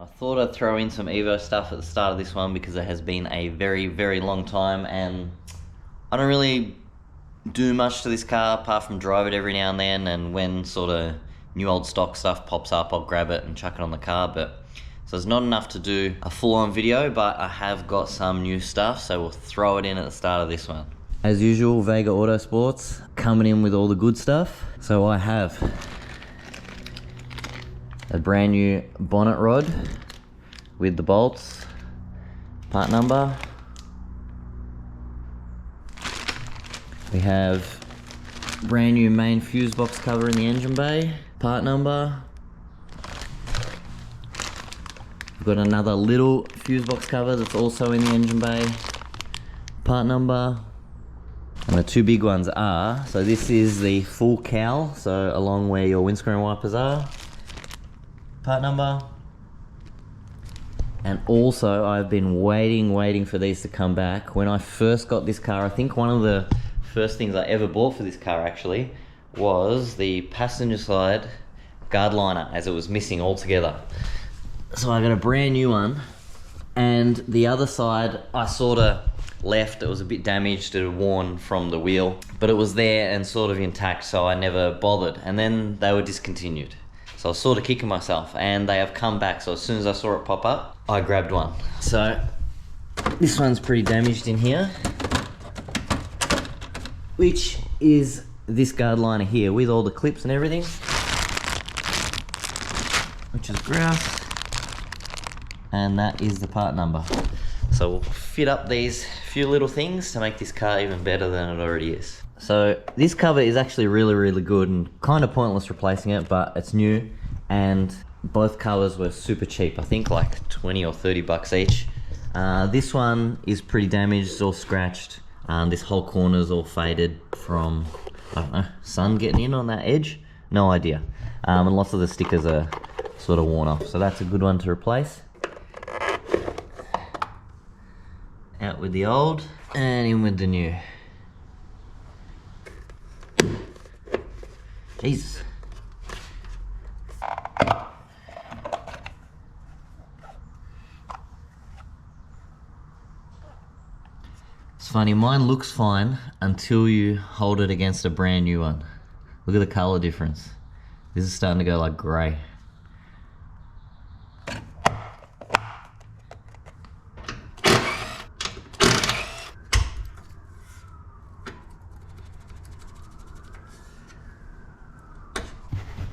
I thought I'd throw in some Evo stuff at the start of this one because it has been a very, very long time and I don't really do much to this car apart from drive it every now and then, and when sort of new old stock stuff pops up I'll grab it and chuck it on the car. But so there's not enough to do a full-on video, but I have got some new stuff, so we'll throw it in at the start of this one. As usual, Vega Autosports coming in with all the good stuff. So I have a brand new bonnet rod with the bolts, part number. We have brand new main fuse box cover in the engine bay, part number. We've got another little fuse box cover that's also in the engine bay, part number. And the two big ones are, so this is the full cowl, so along where your windscreen wipers are, part number. And also I've been waiting for these to come back. When I first got this car, I think one of the first things I ever bought for this car actually was the passenger side guard liner, as it was missing altogether. So I got a brand new one, and the other side I sort of left. It was a bit damaged, it had worn from the wheel, but it was there and sort of intact, so I never bothered. And then they were discontinued. So I was sort of kicking myself, and they have come back. So as soon as I saw it pop up, I grabbed one. So this one's pretty damaged in here, which is this guard liner here with all the clips and everything, which is grouse, and that is the part number. So we'll fit up these few little things to make this car even better than it already is. So this cover is actually really good and kind of pointless replacing it, but it's new, and both covers were super cheap. I think like 20 or 30 bucks each. This one is pretty damaged, it's all scratched. This whole corner is all faded from, I don't know, sun getting in on that edge? No idea. And lots of the stickers are sort of worn off, so that's a good one to replace. Out with the old and in with the new. Jesus. It's funny, mine looks fine until you hold it against a brand new one. Look at the color difference. This is starting to go like gray.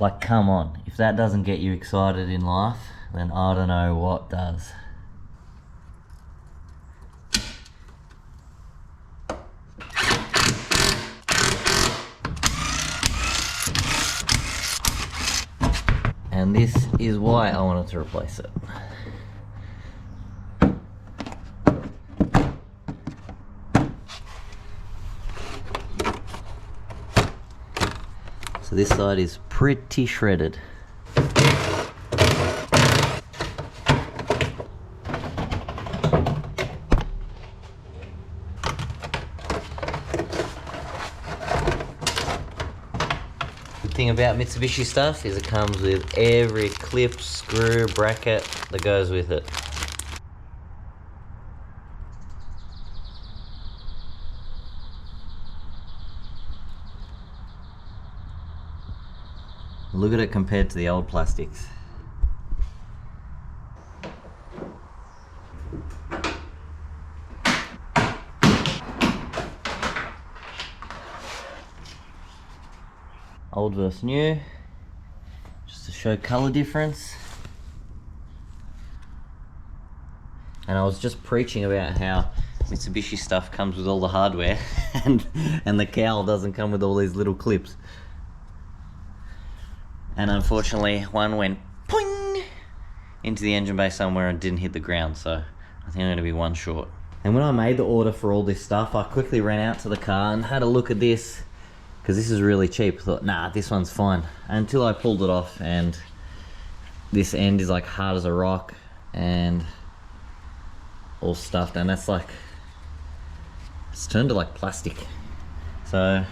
Like, come on, if that doesn't get you excited in life, then I don't know what does. And this is why I wanted to replace it. So this side is pretty shredded. Good thing about Mitsubishi stuff is it comes with every clip, screw, bracket that goes with it. Look at it compared to the old plastics. Old versus new, just to show color difference. And I was just preaching about how Mitsubishi stuff comes with all the hardware and the cowl doesn't come with all these little clips. And unfortunately one went poing into the engine bay somewhere and didn't hit the ground, so I think I'm going to be one short. And when I made the order for all this stuff, I quickly ran out to the car and had a look at this, because this is really cheap. I thought, nah, this one's fine. Until I pulled it off, and this end is like hard as a rock and all stuffed, and that's like, it's turned to like plastic. So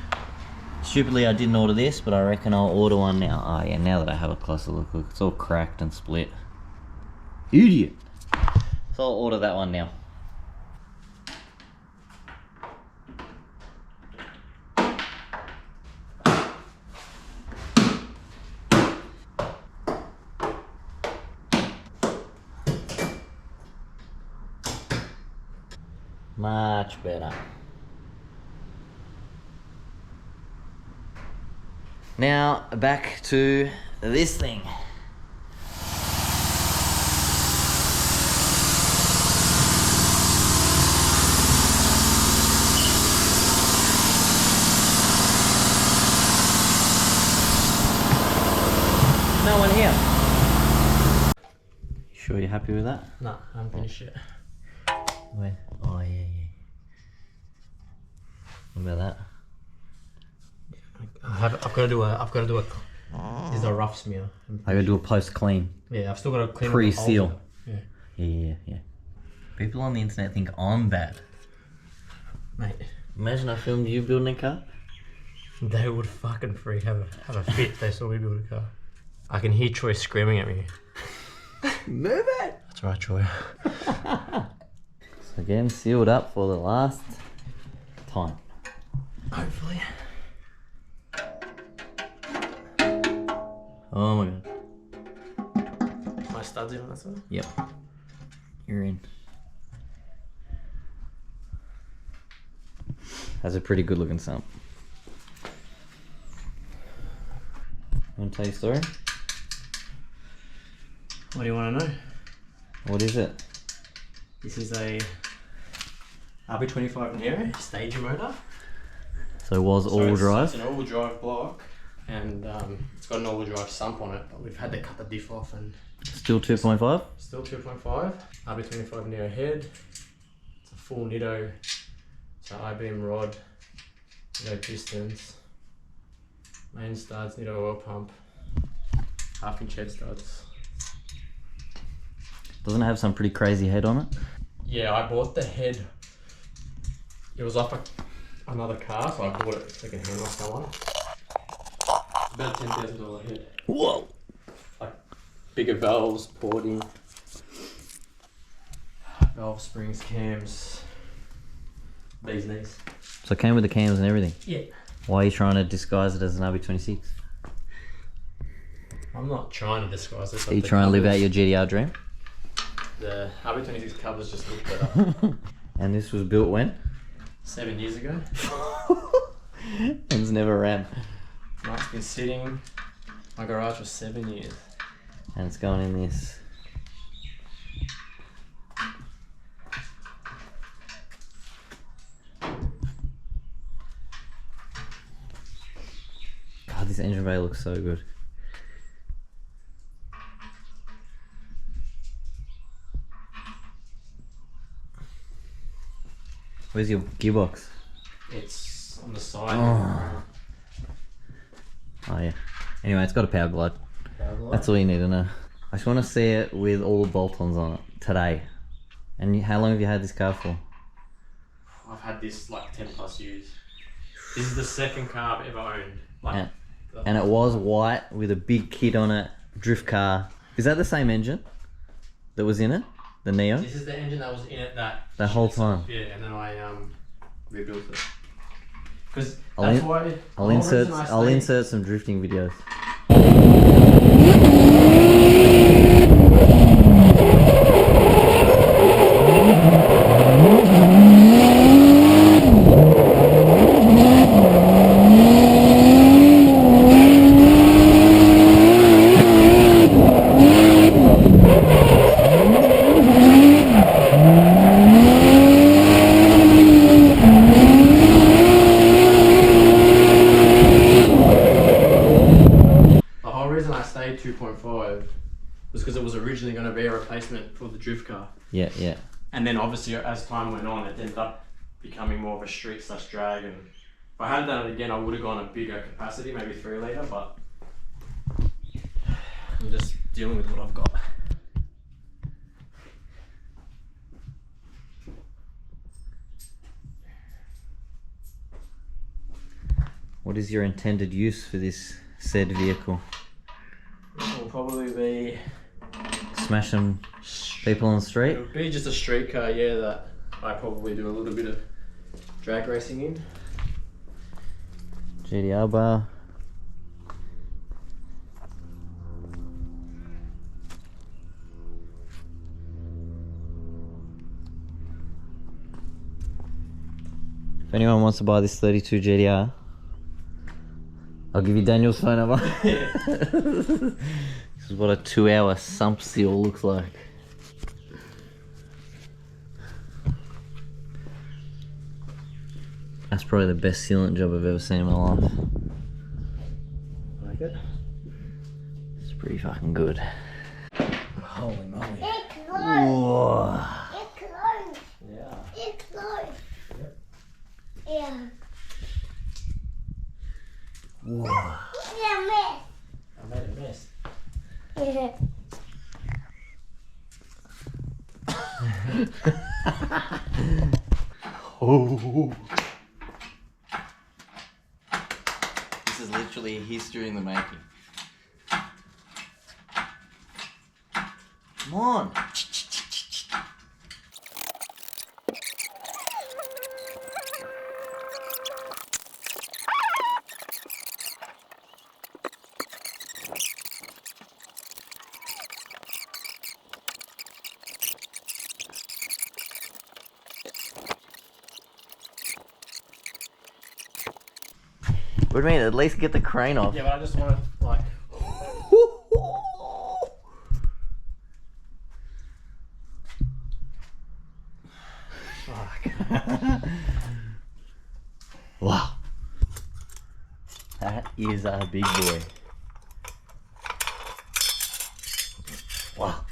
stupidly I didn't order this, but I reckon I'll order one now. Oh yeah, now that I have a closer look, it's all cracked and split. Idiot. So I'll order that one now. Much better. Now back to this thing. No one here. Sure you're happy with that? No, I haven't finished yet. Where? Oh yeah. What about that? I've got to do a. This is a rough smear. I gotta do a post clean. Yeah, I've still got to clean Pre-seal. Yeah, Yeah. People on the internet think I'm bad. mate. Imagine I filmed you building a car. They would fucking freak have a fit if they saw me build a car. I can hear Troy screaming at me. Move it! That's right, Troy. So again, sealed up for the last time. Hopefully. Oh my god. My studs in on that side? Yep. You're in. That's a pretty good looking sump. Want to tell you a story? What do you want to know? What is it? This is a RB25 Nero stager motor. So it was all-wheel drive? It's an all-wheel drive block, and it's got an all-wheel drive sump on it, but we've had to cut the diff off, and Still 2.5? still 2.5. RB25 Nero head. It's a full Nitto. So I-beam rod, Nitto pistons, main studs, Nitto oil pump, 1/2 inch head studs. Doesn't it have some pretty crazy head on it? Yeah, I bought the head. It was off another car, so I bought it second hand off someone. It's about $10,000 head. Whoa! Like bigger valves, porting, valve springs, cams, these. So it came with the cams and everything? Yeah. Why are you trying to disguise it as an RB26? I'm not trying to disguise it. Are you trying to live out your GTR dream? The RB26 covers just look better. And this was built when? 7 years ago. And's never ran. Mike's been sitting in my garage for 7 years. And it's going in this. God, this engine bay looks so good. Where's your gearbox? It's on the side. Oh yeah. Anyway, it's got a power glide. That's all you need to know. I just want to see it with all the bolt-ons on it today. And how long have you had this car for? I've had this like 10 plus years. This is the second car I've ever owned. Like, And it was white with a big kit on it, drift car. Is that the same engine that was in it? The Neo? this is the engine that was in it The whole time? Yeah, and then I rebuilt it. Because I'll that's in- why. I'll the whole insert reason I I'll stayed- insert some drifting videos. The whole reason I stayed 2.5 was because it was originally going to be a replacement for the drift car. Yeah. And then obviously as time went on, it ended up becoming more of a street / drag. And if I had done it again, I would have gone a bigger capacity, maybe 3 litre, but I'm just dealing with what I've got. What is your intended use for this said vehicle? It will probably be Smash them People on the It street? would be just a street car, yeah, that I probably do a little bit of drag racing in. GTR bar. If anyone wants to buy this 32 GTR, I'll give you Daniel's phone number. This is what a 2-hour sump seal looks like. That's probably the best sealant job I've ever seen in my life. Like it? It's pretty fucking good. Holy moly. It's close. Whoa. It's close. Yeah. It's close. Yep. Yeah. Whoa. Yeah, I made a mess. miss. Yeah. Oh. This is literally history in the making. Come on. What do you mean? At least get the crane off. Yeah, but I just want to, like, Fuck. Wow. That is a big boy. Wow.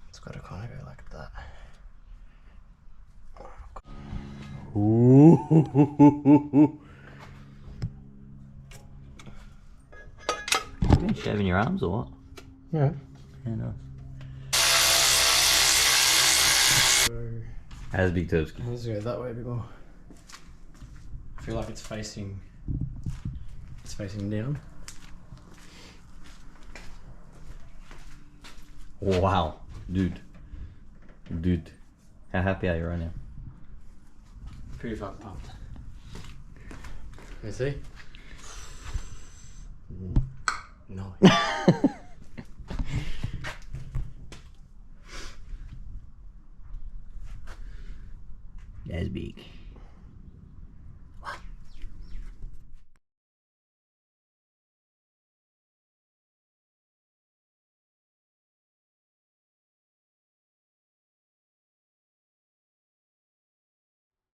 it's got to kind of go like that. Ooh. You been shaving your arms or what? Yeah. Yeah, no. So, How's Big Turbs? let's go that way a bit more. I feel like it's facing down. Wow. Dude. Dude. How happy are you right now? Pretty fucking pumped. You see? No. That's big.